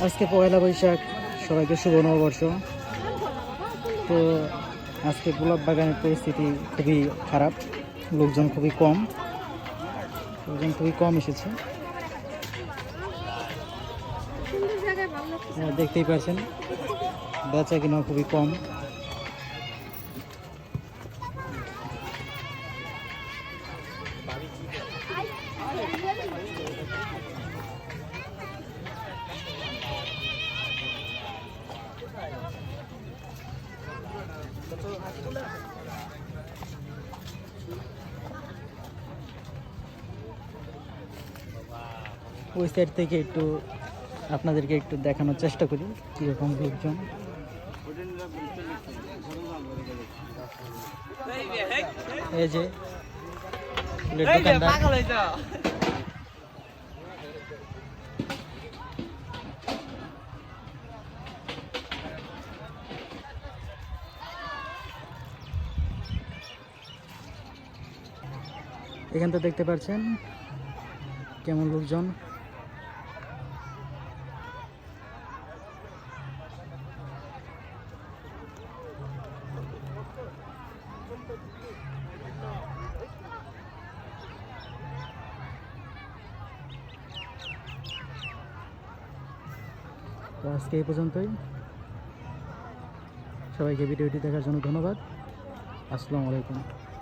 আজকে পয়লা বৈশাখ, সবাইকে শুভ নববর্ষ। তো আজকে গোলাপ বাগানের পরিস্থিতি খুবই খারাপ, লোকজন খুবই কম এসেছে। দেখতেই পাচ্ছেন বেচা কিনা খুবই কম। ওই সাইড থেকে একটু আপনাদেরকে একটু দেখানোর চেষ্টা করি কীরকম লোকজন। এই যে ফুলের দোকানদার, এখানটা দেখতে পাচ্ছেন কেমন লোকজন। তো আজকে এই পর্যন্তই। সবাইকে ভিডিওটি দেখার জন্য ধন্যবাদ। আসসালামু আলাইকুম।